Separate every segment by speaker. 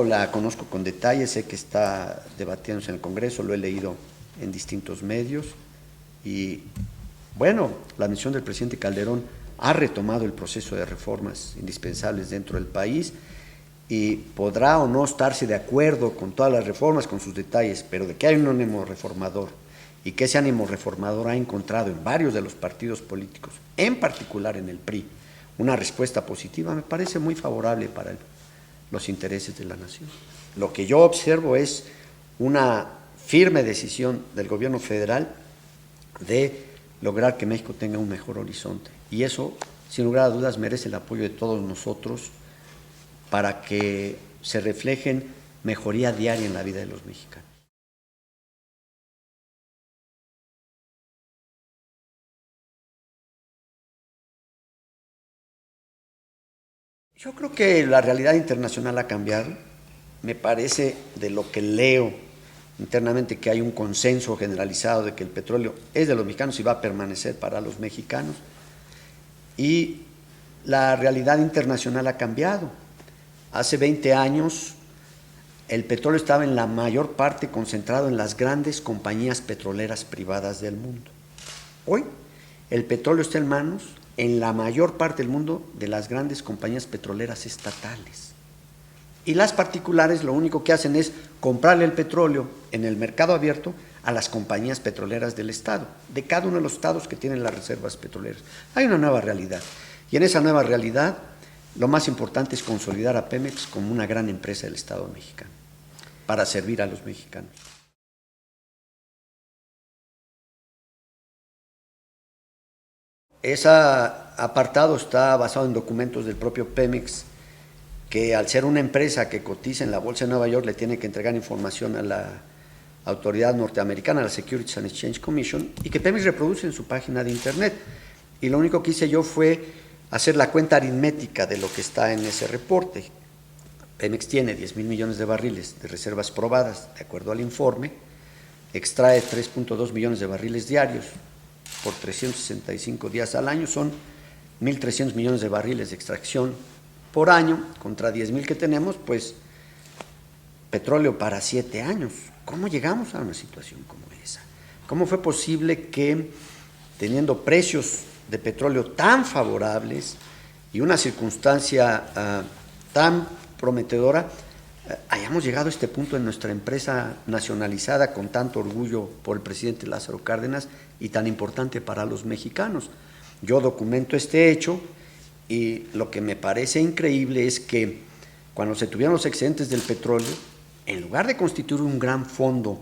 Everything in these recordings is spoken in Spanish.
Speaker 1: no la conozco con detalle, sé que está debatiéndose en el Congreso, lo he leído en distintos medios y bueno, la misión del presidente Calderón ha retomado el proceso de reformas indispensables dentro del país y podrá o no estarse de acuerdo con todas las reformas, con sus detalles, pero de que hay un ánimo reformador y que ese ánimo reformador ha encontrado en varios de los partidos políticos, en particular en el PRI, una respuesta positiva, me parece muy favorable para los intereses de la nación. Lo que yo observo es una firme decisión del gobierno federal de lograr que México tenga un mejor horizonte. Y eso, sin lugar a dudas, merece el apoyo de todos nosotros para que se reflejen mejoría diaria en la vida de los mexicanos. Yo creo que la realidad internacional ha cambiado. Me parece, de lo que leo internamente, que hay un consenso generalizado de que el petróleo es de los mexicanos y va a permanecer para los mexicanos. Y la realidad internacional ha cambiado. Hace 20 años el petróleo estaba en la mayor parte concentrado en las grandes compañías petroleras privadas del mundo. Hoy el petróleo está en manos, en la mayor parte del mundo, de las grandes compañías petroleras estatales. Y las particulares lo único que hacen es comprarle el petróleo en el mercado abierto a las compañías petroleras del Estado, de cada uno de los estados que tienen las reservas petroleras. Hay una nueva realidad, y en esa nueva realidad lo más importante es consolidar a Pemex como una gran empresa del Estado mexicano, para servir a los mexicanos. Ese apartado está basado en documentos del propio Pemex, que al ser una empresa que cotiza en la Bolsa de Nueva York le tiene que entregar información a la autoridad norteamericana, la Securities and Exchange Commission, y que Pemex reproduce en su página de internet. Y lo único que hice yo fue hacer la cuenta aritmética de lo que está en ese reporte. Pemex tiene 10,000 millones de barriles de reservas probadas, de acuerdo al informe, extrae 3.2 millones de barriles diarios por 365 días al año, son 1.300 millones de barriles de extracción por año, contra 10,000 que tenemos, pues petróleo para 7 años. ¿Cómo llegamos a una situación como esa? ¿Cómo fue posible que, teniendo precios de petróleo tan favorables y una circunstancia tan prometedora, hayamos llegado a este punto en nuestra empresa nacionalizada con tanto orgullo por el presidente Lázaro Cárdenas y tan importante para los mexicanos? Yo documento este hecho y lo que me parece increíble es que cuando se tuvieron los excedentes del petróleo, en lugar de constituir un gran fondo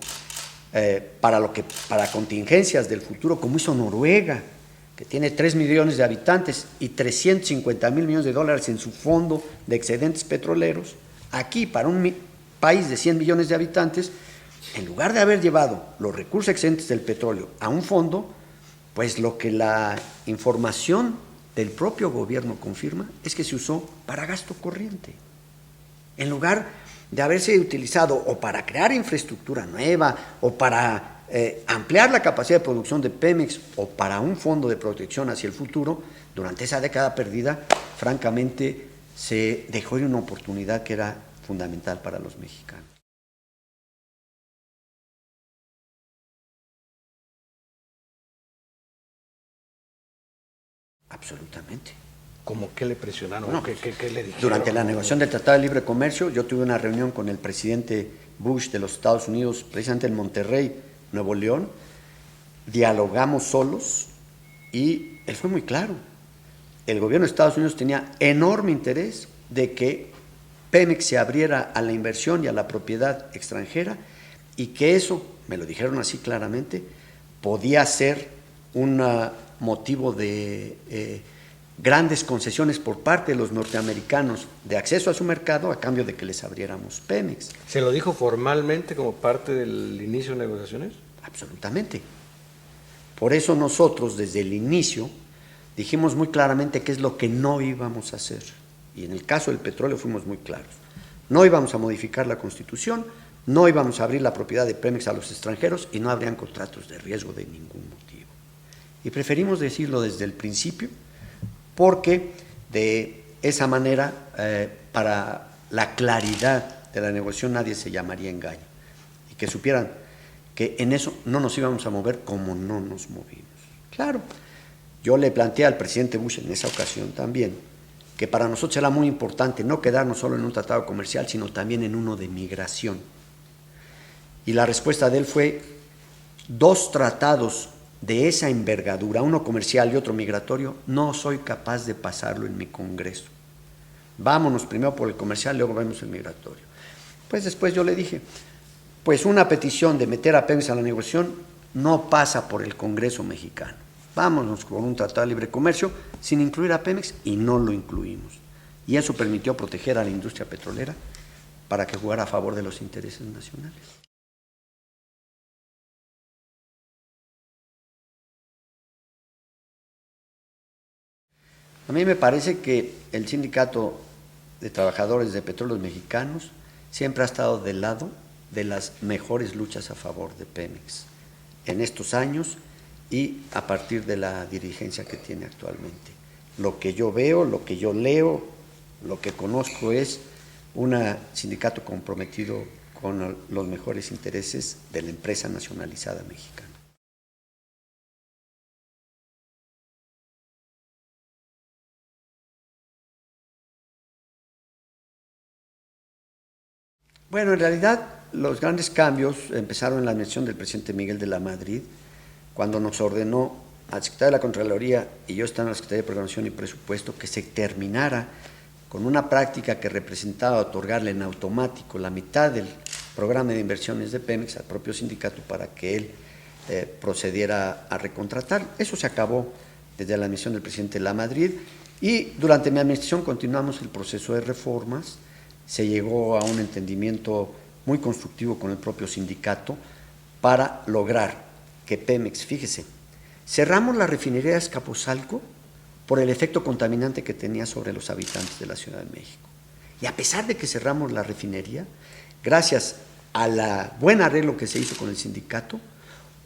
Speaker 1: para contingencias del futuro, como hizo Noruega, que tiene 3 millones de habitantes y 350,000 millones de dólares en su fondo de excedentes petroleros, aquí, para un país de 100 millones de habitantes, en lugar de haber llevado los recursos excedentes del petróleo a un fondo, pues lo que la información del propio gobierno confirma es que se usó para gasto corriente. En lugar de haberse utilizado o para crear infraestructura nueva o para ampliar la capacidad de producción de Pemex o para un fondo de protección hacia el futuro, durante esa década perdida, francamente, se dejó ir una oportunidad que era fundamental para los mexicanos. Absolutamente.
Speaker 2: ¿Cómo qué le presionaron?
Speaker 1: No,
Speaker 2: ¿Qué le dijeron?
Speaker 1: durante la negociación del Tratado de Libre Comercio, yo tuve una reunión con el presidente Bush de los Estados Unidos, precisamente en Monterrey, Nuevo León. Dialogamos solos y él fue muy claro. El gobierno de Estados Unidos tenía enorme interés de que Pemex se abriera a la inversión y a la propiedad extranjera y que eso, me lo dijeron así claramente, podía ser un motivo de grandes concesiones por parte de los norteamericanos de acceso a su mercado a cambio de que les abriéramos Pemex.
Speaker 2: ¿Se lo dijo formalmente como parte del inicio de negociaciones?
Speaker 1: Absolutamente. Por eso nosotros desde el inicio dijimos muy claramente qué es lo que no íbamos a hacer. Y en el caso del petróleo fuimos muy claros. No íbamos a modificar la Constitución, no íbamos a abrir la propiedad de Pemex a los extranjeros y no habrían contratos de riesgo de ningún motivo. Y preferimos decirlo desde el principio porque de esa manera, para la claridad de la negociación nadie se llamaría engaño. Y que supieran que en eso no nos íbamos a mover como no nos movimos. Claro, yo le planteé al presidente Bush en esa ocasión también que para nosotros era muy importante no quedarnos solo en un tratado comercial, sino también en uno de migración. Y la respuesta de él fue: 2 tratados de esa envergadura, uno comercial y otro migratorio, no soy capaz de pasarlo en mi Congreso. Vámonos primero por el comercial, luego vemos el migratorio. Pues después yo le dije, pues una petición de meter a Pemex a la negociación no pasa por el Congreso mexicano. Vámonos con un tratado de libre comercio sin incluir a Pemex, y no lo incluimos. Y eso permitió proteger a la industria petrolera para que jugara a favor de los intereses nacionales. A mí me parece que el Sindicato de Trabajadores de Petróleos Mexicanos siempre ha estado del lado de las mejores luchas a favor de Pemex en estos años y a partir de la dirigencia que tiene actualmente. Lo que yo veo, lo que yo leo, lo que conozco es un sindicato comprometido con los mejores intereses de la empresa nacionalizada mexicana. Bueno, en realidad los grandes cambios empezaron en la administración del presidente Miguel de la Madrid, cuando nos ordenó al secretario de la Contraloría, y yo estaba en la Secretaría de Programación y Presupuesto, que se terminara con una práctica que representaba otorgarle en automático la mitad del programa de inversiones de Pemex al propio sindicato para que él procediera a recontratar. Eso se acabó desde la administración del presidente de la Madrid, y durante mi administración continuamos el proceso de reformas. Se llegó a un entendimiento muy constructivo con el propio sindicato para lograr que Pemex, fíjese, cerramos la refinería de Azcapotzalco por el efecto contaminante que tenía sobre los habitantes de la Ciudad de México. Y a pesar de que cerramos la refinería, gracias a la buen arreglo que se hizo con el sindicato,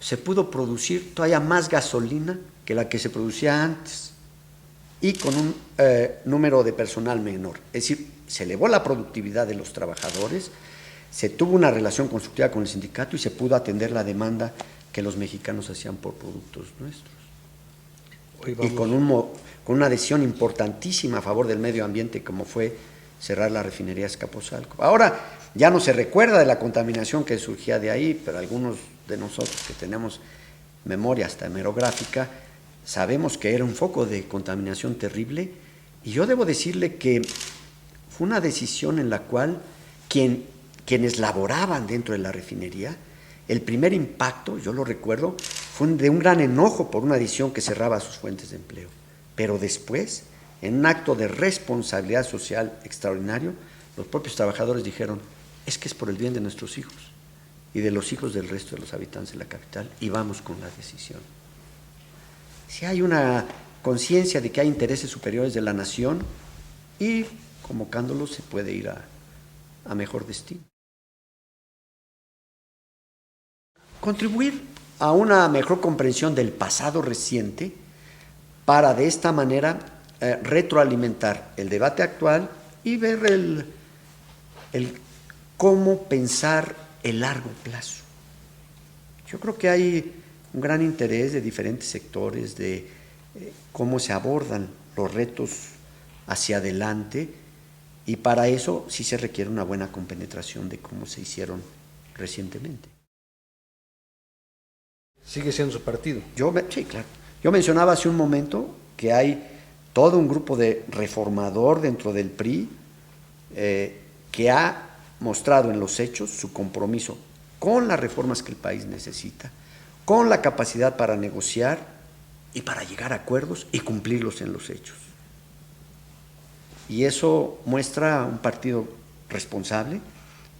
Speaker 1: se pudo producir todavía más gasolina que la que se producía antes, y con un número de personal menor. Es decir, se elevó la productividad de los trabajadores, se tuvo una relación constructiva con el sindicato y se pudo atender la demanda que los mexicanos hacían por productos nuestros. Y con una decisión importantísima a favor del medio ambiente, como fue cerrar la refinería Azcapotzalco. Ahora ya no se recuerda de la contaminación que surgía de ahí, pero algunos de nosotros que tenemos memoria hasta hemerográfica sabemos que era un foco de contaminación terrible, y yo debo decirle que fue una decisión en la cual quienes laboraban dentro de la refinería, el primer impacto, yo lo recuerdo, fue de un gran enojo por una decisión que cerraba sus fuentes de empleo. Pero después, en un acto de responsabilidad social extraordinario, los propios trabajadores dijeron, es que es por el bien de nuestros hijos y de los hijos del resto de los habitantes de la capital, y vamos con la decisión. Si hay una conciencia de que hay intereses superiores de la nación, y convocándolos se puede ir a mejor destino. Contribuir a una mejor comprensión del pasado reciente para de esta manera retroalimentar el debate actual y ver el cómo pensar el largo plazo. Yo creo que hay un gran interés de diferentes sectores de cómo se abordan los retos hacia adelante, y para eso sí se requiere una buena compenetración de cómo se hicieron recientemente.
Speaker 2: ¿Sigue siendo su partido?
Speaker 1: Sí, claro. Yo mencionaba hace un momento que hay todo un grupo de reformador dentro del PRI que ha mostrado en los hechos su compromiso con las reformas que el país necesita, con la capacidad para negociar y para llegar a acuerdos y cumplirlos en los hechos. Y eso muestra un partido responsable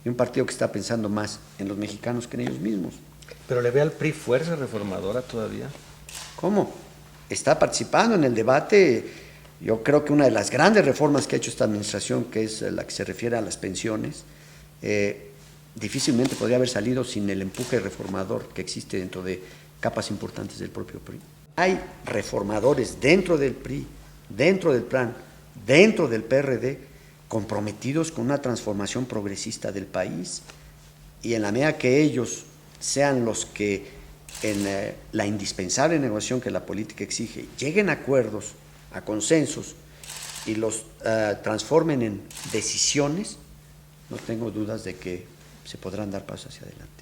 Speaker 1: y un partido que está pensando más en los mexicanos que en ellos mismos.
Speaker 2: ¿Pero le ve al PRI fuerza reformadora todavía?
Speaker 1: ¿Cómo? Está participando en el debate. Yo creo que una de las grandes reformas que ha hecho esta administración, que es la que se refiere a las pensiones, difícilmente podría haber salido sin el empuje reformador que existe dentro de capas importantes del propio PRI. Hay reformadores dentro del PRI, dentro del PRAN, dentro del PRD, comprometidos con una transformación progresista del país, y en la medida que ellos sean los que en la indispensable negociación que la política exige lleguen a acuerdos, a consensos y los transformen en decisiones, no tengo dudas de que se podrán dar pasos hacia adelante.